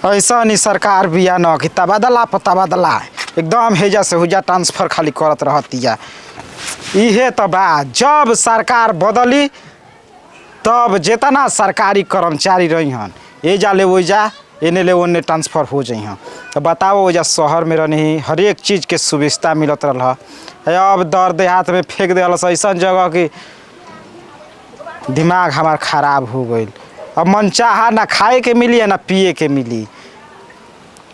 ऐसा नहीं सरकार बिया न कि तबादला पर तबादला एकदम हेजा से हुजा ट्रांसफर खाली करत रहतिया। इहे तो बा, जब सरकार बदली तब जितना सरकारी कर्मचारी रही हन एजा ले ओजा एने ले ओने ट्रांसफर हो जाइ हन। तो बताओ ओजा शहर में रहनी हर एक चीज़ के सुविधा मिलत रहा, अब दर देहात में फेंक दिल ऐसा जगह कि दिमाग हमार खराब हो गई। अब मन चाहा ना खाए के मिली है ना पिए के मिली,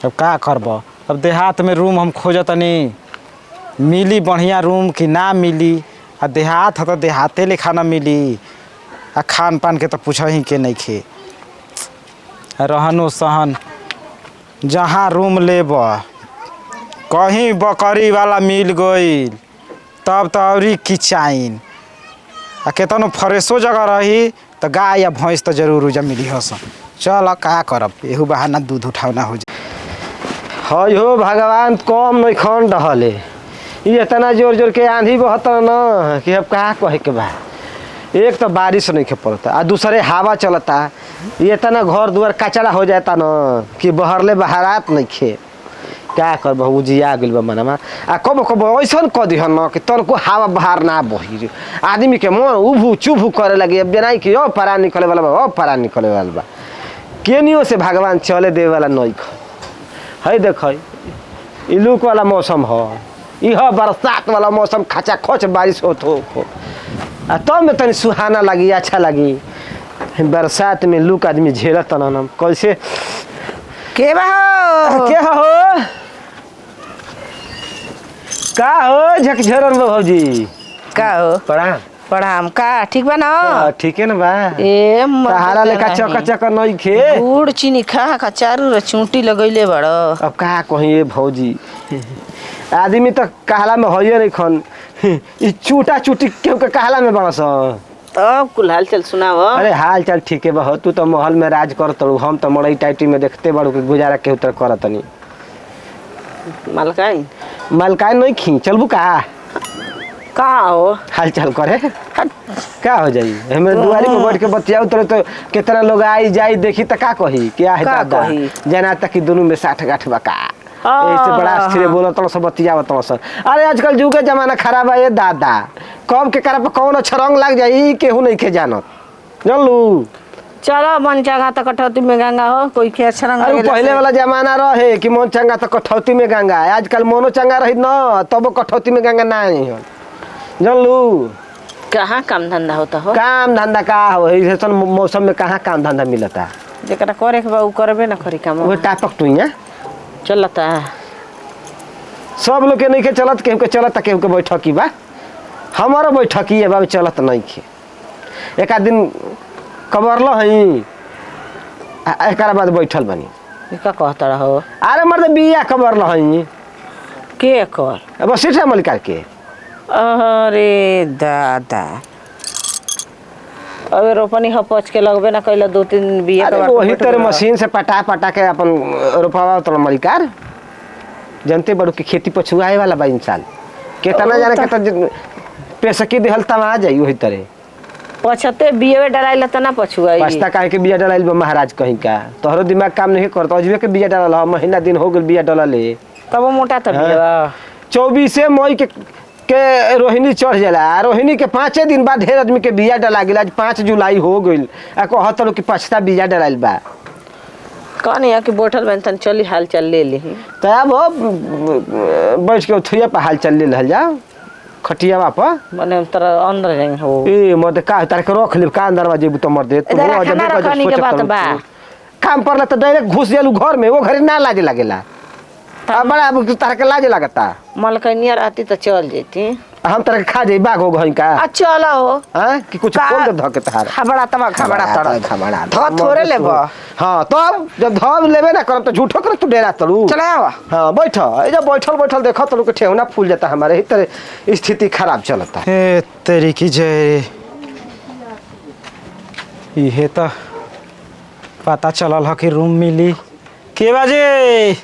अब का करब। अब देहात में रूम हम खोजतनी मिली बढ़िया रूम कि ना मिली, आ देहात है तो देहाते लेखा ना मिली, आ खान पान के तो पूछ ही के नहीं खे। रहनो सहन जहाँ रूम लेब कहीं बकरी वाला मिल गई तब तो और किचाइन, आ केतनो फ्रेशो जगह रही तो गाय या भैंस तो जरूर उजा मिली हस। चल का करब, एहू बहाना दूध उठावना हो जाए। हय हो भगवान कम नहीं खन डहले, ये इतना जोर जोर के आंधी बहत न कि अब का कहे के बा। एक तो बारिश नहीं के पड़ता आ दूसरे हवा चलता, ये इतना घर दुआर कचरा हो जाता न कि बहरले बहरात नहीं खे। क्या कर बहु जिया गइल बा मनमा। आ कब कब ऐसा क दिहन न कि तनको हवा बहार ना बही, आदमी के मन उभू चुभू करे लगे। अब जनाई कि परा निकले वाला बा, परा निकले वाला बा, केनियो से भगवान चले दे वाला नहीं है। देख इलूक वाला मौसम हो, यह बरसात वाला मौसम खचा खच बारिश हो आ तब में तनी सुहाना लगी, अच्छा लगी। बरसात में लूक आदमी झेलत न कैसे के बा हो के हो का हो झकझरन भौजी का हो प्रणाम प्रणाम का ठीक बा ना? ठीक है ना बा। ए सहारा लेका चक चक नहीं खे गुड़ चीनी खा खा चारू चूंटी लगैले बड़। अब का कहिए भौजी, आदमी तो कहला में होइए नहीं खन, ई चूटा चूटी केहू के कहला में बड़स। तब कुल हाल चल सुनाव। अरे हाल चाल ठीक है बा, तू तो महल में राज कर तड़ू, हम तो मड़ई टाइटी में देखते बड़ू के गुजारा केहू तर करतनी। मलकाई मलकाई नहीं खी चलबू का हो हाल चाल करे का हो जाई। हमें दुआरी पे बैठ के बतियाऊ तो कितना लोग आई जाई देखी तो का कही क्या है दादा जना तक कि दोनों में 60 गाठ बका ऐसे बड़ा स्थिर बोला तो सब बतियाव तो सब। अरे आजकल जुग के जमाना खराब है दादा, कब के करा पे कौन अच्छा रंग लग जाई केहू नहीं के जानत जानलू। चलो मन चाहा तो कटौती में गंगा हो, कोई के अच्छा रंग अरे पहले वाला जमाना रहे कि मन चंगा तो कठौती में गंगा, आजकल मोनो चंगा रही न तब कठौती में गंगा ना जानलू। कहाँ काम धंधा होता हो? काम धंधा का हो ऐसा मौसम में कहाँ काम धंधा मिलता, जेकरा करे के बा उ करबे ना करी काम। वो टापक टुइया चलता सब लोग के नहीं के चलत, केहू के चलत केहू के बैठकी बा, हमारा बैठकी है बा चलत नहीं के। एक आध दिन कबरल हई एक बाद बैठल बनी का कहता रहो। अरे मर्द बिया कबरल हई के कर बस सीठा मलिकार के। अरे दादा अबे रोपनी हपच के लगबे ना कैला 2-3 बिया। अरे वही तरह मशीन से पटा पटा के अपन रोपावा तो मलिकार जनते बड़ू की खेती पछुआए वाला बा इंसान केतना जाने के पैसकी दिहल तमा जाई। वही तरह पछते बिया डलाइल त ना पछुआई। पछता काहे के बिया डलाइल बा महाराज कहीं का, तोहरो दिमाग काम नहीं करत। अजबे के बिया डलल ह, महीना दिन हो गेल बिया डलले तब मोटा त बिया 24 मई के रोहिणी चढ़ जाला, रोहिणी के 5 दिन बाद ढेर आदमी के बिया डला गेल। आज 5 जुलाई हो गइल आ कहत लो कि पछता बिया डलाइल बा। कौन है कि बैठल बन तन चली हाल चल ले ली तब बैठ के थुया पे हाल चल ले जा खटियावा पर माने तोरा अंदर जाए हो। ए मत का तार के रख ले का अंदर में जेबू तो मर दे तो काम परला तो डायरेक्ट घुस जालू घर में, वो घरे ना लाजे लागेला। अब बड़ा तार के लाजे लगता मलकनिया रहती तो चल जेती, हम तरह खा जाई बाग हो घई का चलो हो हां कि कुछ खोल दे धके तहार खबड़ा तब खबड़ा तड़ खबड़ा ध थोड़े लेबो। हां तब जब धब लेबे ना करब तो झूठो कर तू डेरा तड़ू चले आवा। हां बैठ ए जब बैठल देखो तो के ठेहुना फूल जाता हमारे ही तरह स्थिति खराब चलता हे तेरी की जय। ये तो पता चलल ह कि रूम मिली के बाजे।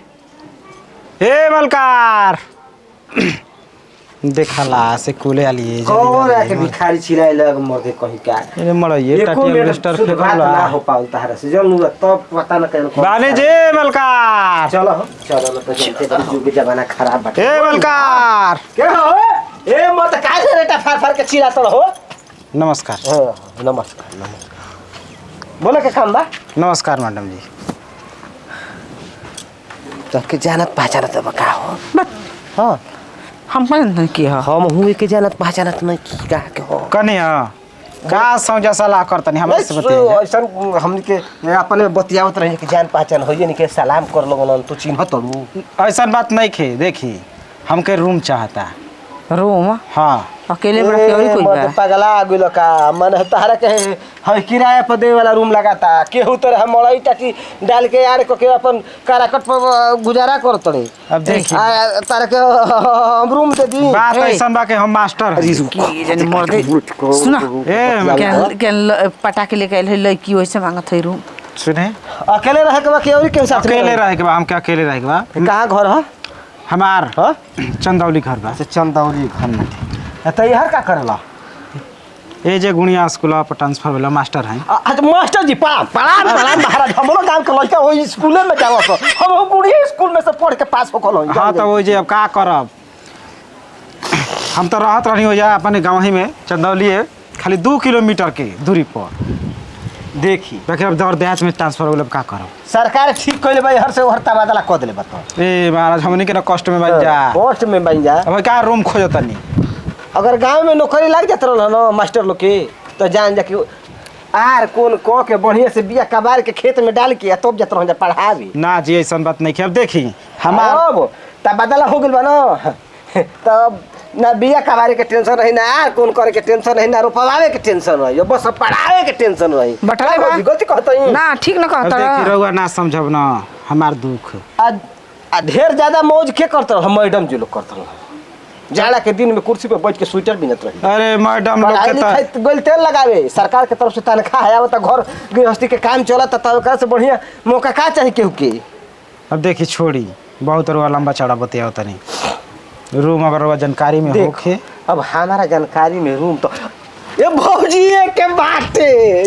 हे मलकार देखला से कुले आली कौन आके भिखारी छिलाई लग मर्दे कहीं का ए मड़ा ये एको टाटी में इन्वेस्टर शुद्ध बात फेकला ना हो पाउल तारा से जल्लू तब पता न कहीं बाने जे मलकार चलो न तो चलते बड़ी जुग के जमाना खराब बाटे ए मलकार के हो ए मत का से रेटा फार के चिल्ला तो हो नमस्कार नमस्कार बोले के काम बा नमस्कार मैडम जी तो के जानत पहचानत बा का हो हां हम नहीं किया हम हुए के जानत पहचानत नहीं की का के हो कने का समझा सलाह करतनी हमरा से बते ऐसन हमनी के अपने बतियावत रहे कि जान पहचान होइए नहीं के सलाम कर लोगन तू चिन्ह तड़ू ऐसा बात नहीं खे देखी हमके रूम चाहता रूम हाँ अकेले बड़ा केवरी कोई बा पगला आगुल का मन तारा के है किराया पर दे वाला रूम लगाता केहू तो हम मड़ई टाटी डाल के यार को के अपन काराकट पर गुजारा करत रहे अब देखी तारा के हम रूम दे दी बात ऐसा बा के हम मास्टर हैं। की जन मर्दे सुना ए के पटा के लेके आइल लड़की वैसे मांगत है रूम सुने अकेले रहे के बा केवरी के साथ अकेले रहे के बा हमके अकेले रहे के बा कहां घर है हमार हां चंदौली घर बा चंदौली घर में त यहर का करला ए जे गुणिया स्कूल पर ट्रांसफर भेला मास्टर हैं अच्छा मास्टर जी प्रणाम महाराज हमरो गांव के लड़का ओई स्कूल में जावत हम गुड़ी स्कूल में से पढ़ के पास होखल हई हाँ तो वो जे अब का करब हम तो रहत रहनी हो जा अपने गाँव ही में चंदौली है खाली 2 किलोमीटर के दूरी पर देखी बाकी अब दौड़ देहात में ट्रांसफर हो का करब सरकार ठीक कइले भाई हर से हर तबादला क देले बताओ ए महाराज हमनी के ना कष्ट में बन जा पोस्ट में बन जा अब का रूम खोजतनी अगर गांव में नौकरी लग जात रहल न मास्टर लोग के तो जान जा कि आर कौन क के बढ़िया से बिया कबार के खेत में डाल के तब जात रह जा पढ़ावी ना जी ऐसा बात नहीं अब देखी हमार अब तबादला हो गेल बा न तब ना बिया कबारे के टेंशन रही ना आर कौन करे के टेंशन रही ना रोपवावे के टेंशन रही बस पढ़ावे के टेंशन रही बटले बा गलती कहतई ना ठीक न अब कहता देखी रहुआ ना समझब ना हमार दुख आ ढेर ज्यादा मौज के करत रह मैडम जी लोग करत रह जाड़ा के दिन में कुर्सी पे बैठ के स्वेटर बिनत रही अरे मैडम लोग पढ़ाई के लिखाई गोल तेल लगावे सरकार के तरफ से तनख्वाह आया तो घर गृहस्थी के काम चलता तब ओकरा से बढ़िया मौका का चाही केहू के अब देखी छोड़ी बहुत रुआ लंबा चौड़ा बतिया तनी रूम अगर रुआ जानकारी में होखे अब हमारा जानकारी में रूम तो ये भौजी के बाटे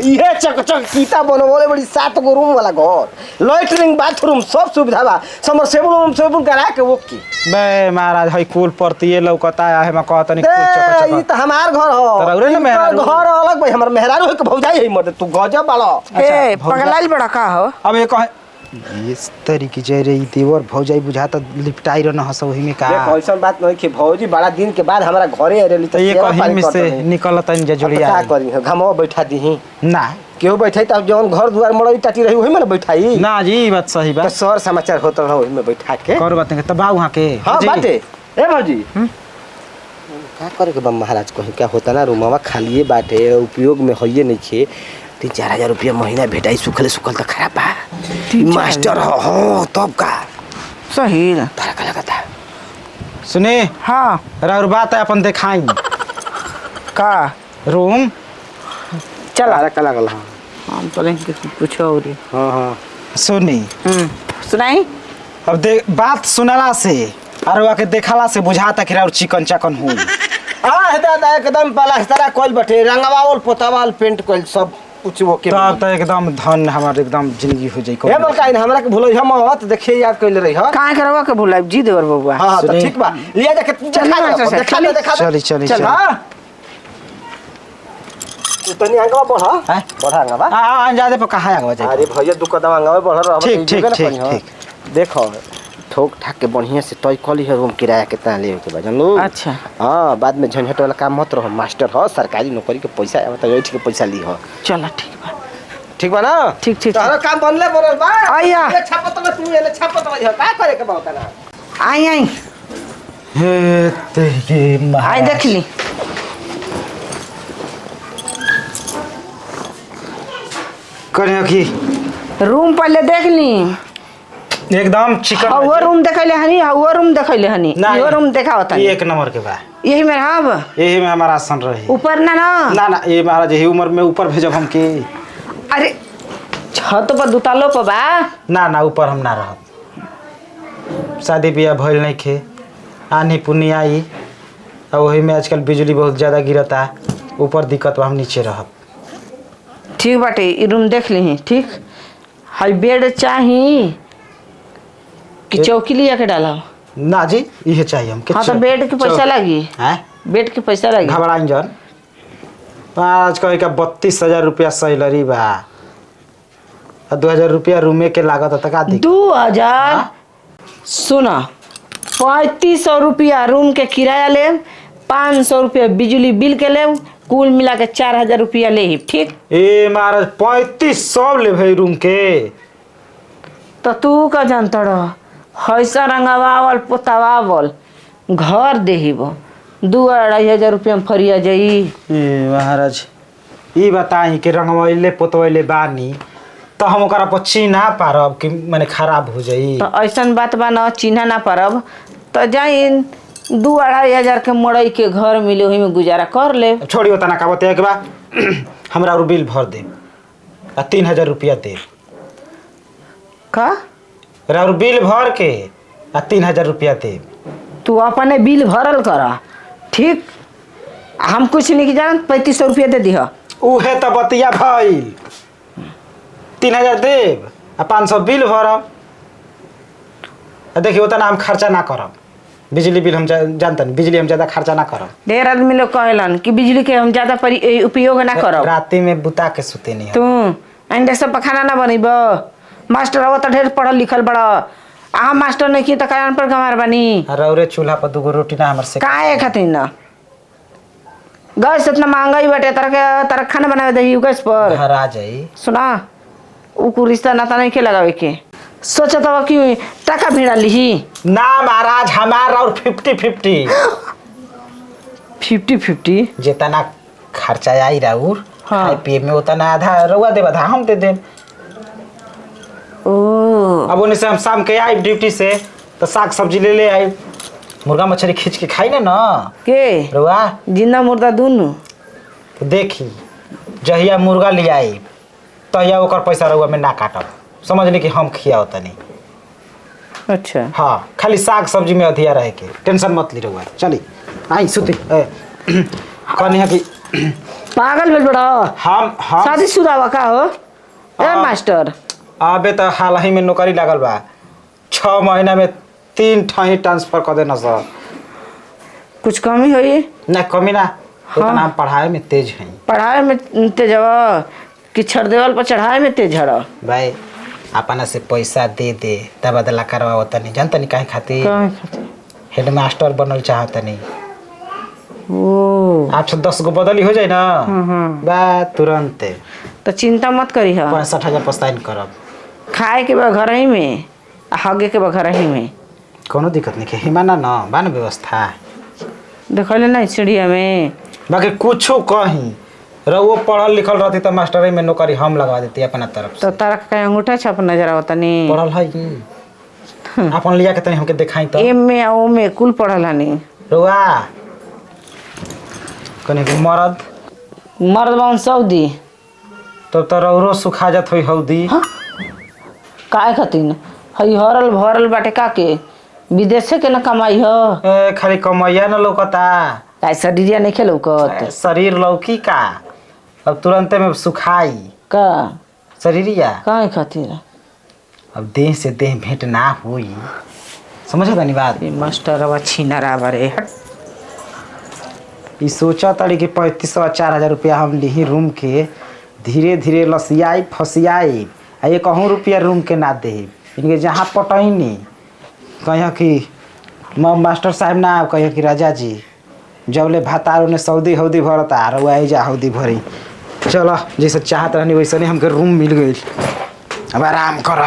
ये चकचक कीता बनवले बड़ी 7 गो रूम वाला घर लैट्रिन बाथरूम सब सुविधा बा समरसेबल करा के वो की बे महाराज हई कुल परतिए लौकता है मैं कहतनी कुल चक ई चक त हमार घर हो तोरा उरे ना मेहरारू? घर अलग भाई हमर मेहरारू है के भौजाई है मत तू गजब बालो ए पगलाइल बड़ा का हो अब ये कहे इस तरीके जे रे देवर भौजाई बुझाता लिपटाई रह न हस वही में का ये कैसन बात नहीं कि भौजी बड़ा दिन के बाद हमारा घरे आरेली तो ये कहीं में से निकलता नहीं जुड़िया का करी घमवा बैठा दीही ना केहू बैठाई तब जौन घर दुआर मड़ई टाटी रही वही में ना बैठाई ना जी ई बात सही तो बा सर समाचार होता रहा वही में बैठा के कर बात नहीं तब बा वहां के हाँ जी। बाटे ए भौजी का करे के बा महाराज कहीं क्या होता ना रूमवा खालिए बाटे उपयोग में होइए नहीं छे 3-4 हजार रुपया महीना भेटाई सुखल तो खराब बा मास्टर हो तब का सही तारा का लगता सुने हाँ और बात है अपन दिखाई का रूम चल तारा का लगल हां हम तो नहीं पूछो और हां सुनी सुनाई अब देख बात सुनला से और वाके देखला से बुझाता कि और चिकन चकन हूं दादा एकदम प्लास्टरा कोइल बटे रंगवावल पोतावाल पेंट कोइल सब कुछ वो के तब तो एकदम धन हमार एकदम जिंदगी हो जाई ए बलकाइन हमरा के भूलै हम मत देखिए याद कइले रही ह काहे करवा के भुलाइ जी देवर बबुआ हां तो सुनी। ठीक बा लिया जाके देखा देखा चली चली चल चली हां तू तनी आंगवा बढ़ा हैं? बढ़ा आंगवा आ जादे पर कहा आगवा जाई अरे भैया दू कदम आंगवा बढ़ रहा ठीक, ठीक, ठीक, ठीक। देखो ठोक ठाक के बढ़िया से तय कली है रूम किराया कितना ले के बा जानलो अच्छा हां बाद में झंझट वाला काम मत रहो मास्टर हो सरकारी नौकरी के पैसा आवत है के पैसा ली हो चल ठीक बा ठीक बा ना ठीक, ठीक, तोहरा काम बनले बनल बा आइया। ये छापत में तू ये छापत में का करे के बा होता ना आई आई हे तेरी आई देख ली करे की रूम पहले देख ली एकदम चिकन वो रूम देखैले हनी वो रूम देखैले हनी नहीं। वो रूम देखा होता ये एक नंबर के बा यही में रहब यही में हमारा आसन रही ऊपर ना ना ना ना ये महाराज यही उम्र में ऊपर भेजब हम के अरे छत पर दुतालो पर बा ना ऊपर हम ना रहब शादी बियाह भइल नहीं खे आनी पुनी आई और वही में आजकल बिजली बहुत ज़्यादा गिरता, ऊपर दिक्कत बा, हम नीचे रहब। ठीक बाटे, ई रूम देख ली ठीक। हाई बेड चाही कि चौकी लिया के डाला? ना जी, ये चाहिए हम। हाँ तो बेड के पैसा लगी, बेड के पैसा लगी। घबराइन जन, आज कहे का 32,000 रुपया सैलरी बा, 2,000 रुपया रूमे के लागत है, का दी? 2,000? सुना, 3500 रुपया रूम के किराया ले, 500 रुपया बिजली बिल के ले, कुल मिला के 4,000 रुपया ले। ठीक ए महाराज 3500 ले भाई रूम के? तो तू का जानता रह, हैसा रंगवावल पोतावावल घर देहिब 2-2,500 रुपया में फरिया जाई। ए महाराज ये बताई कि रंगवैले पोतवैले बानी तो हम ओकरा पर चिन्हा पारब कि मैंने खराब हो जाई? तो ऐसन बात बा न, चिन्हा ना पारब तो जाई 2-2,500 के मड़ई के घर मिले, वही में गुजारा कर ले। छोड़ी होता ना, का बता के बा हमरा और बिल भर दे, 3,000 रुपया दे। का और बिल भर के 3,000 रुपया दे। तू अपने बिल भरल करा, ठीक। हम कुछ नहीं जान, 3500 रुपया दे दिह। उहे तो बतिया भइल, 3,000 देव आ 500 बिल भरब। देखिए उतना हम खर्चा ना करब, बिजली बिल हम जानते हैं, बिजली हम ज़्यादा खर्चा ना करब। ढेर आदमी लोग कहलन कि बिजली के हम ज्यादा उपयोग ना करब। राती में बुता के सुते नहीं। तू अंडे सब पखाना ना बनीब, मास्टर हो तो ढेर पढ़ल लिखल बड़ा, अहाँ मास्टर नहीं की तो कान पर गंवार बनी। रौरे चूल्हा पर 2 रोटी ना हमर से काहे खातिर ना? गैस इतना महंगाई बाटे, तरह खाना बनावे दही गैस पर घर आ जाई। सुना, उ रिश्ता नाता नहीं के लगावे के सोचत हो कि टाका भिड़ा ली ना महाराज, हमार और 50-50 50-50 जितना खर्चा आई राउर हाँ। खाए पिए में उतना आधा रउआ देब, आधा हम दे देब। ओ अब उन्हें से हम शाम के आई ड्यूटी से तो साग सब्जी ले आई, मुर्गा मछली खींच के खाई ना के रउआ। जिंदा मुर्दा दोनों तो देखी जहिया मुर्गा ले आई तहिया ओकर पैसा रउआ में ना काटब, समझ ली कि हम खिया होता नहीं। अच्छा हाँ, खाली साग सब्जी में अधिया रहे के, टेंशन मत ली रउआ। चली आई सुती कहनी है कि पागल भेल बड़ा हम शादीशुदा का हो ए मास्टर? अबे तो हाल ही में नौकरी लागल बा, 6 महीना में 3 ठाही ट्रांसफर कर देना सर। कुछ कमी होई ना कमी ना, हाँ। उतना हम पढ़ाई में तेज हैं। पढ़ाई में तेज हो कि छड़ देवल पर चढ़ाई में तेज हड़? भाई अपना से पैसा दे दे तबादला करवा होता नहीं, जानता नहीं काहे खातिर? हेड मास्टर बनल चाहता नहीं। ओ 8-10 गो बदली हो जाए ना बा तुरंत। तो चिंता मत करी है, 65,000 पस्ताइन करब। खाए के बा घर ही में आ हगे के बा घर ही में, कोनो दिक्कत नहीं है, हिमाना ना बा ना व्यवस्था। देखले नहीं चिड़िया में बाकी कुछो कहीं रउओ पढ़ल लिखल रहती तो मास्टरी में नौकरी हम लगवा देती अपना तरफ से। तो तारा का अंगूठा छाप नजर आवता नहीं? पढ़ल है अपन लिया के तनी हमके दिखाई तो। एम में ओ में कुल पढ़ल नहीं रउआ कने के मर्द बाउन सऊदी तो रउरो सुखा जात होई हौदी। काहे खातिर हई हरल भरल बाटे का के विदेश के न कमाई हो? ए खाली कमैया न लौकता, काहे शरीरिया नहीं खेलौकत? शरीर लौकी का अब तुरंते में सुखाई का शरीरिया। काहे खातिर? अब देह से देह भेंट ना हुई, समझ तानी बात? मास्टर अब छीनरा बारे ई सोचा तारी कि 3500-4,000 रुपया हम ली रूम के, धीरे धीरे लसियाई फसियाई आ 1 रुपया रूम के ना दे। इनके जहाँ पटैनी कह कि मास्टर साहब ना कह कि राजा जी जबले भातार उन्हें सऊदी हौदी भरता रउआ जा हौदी भरी। चलो जैसे चाहत रहनी वैसे हमके रूम मिल गई, अब आराम कर।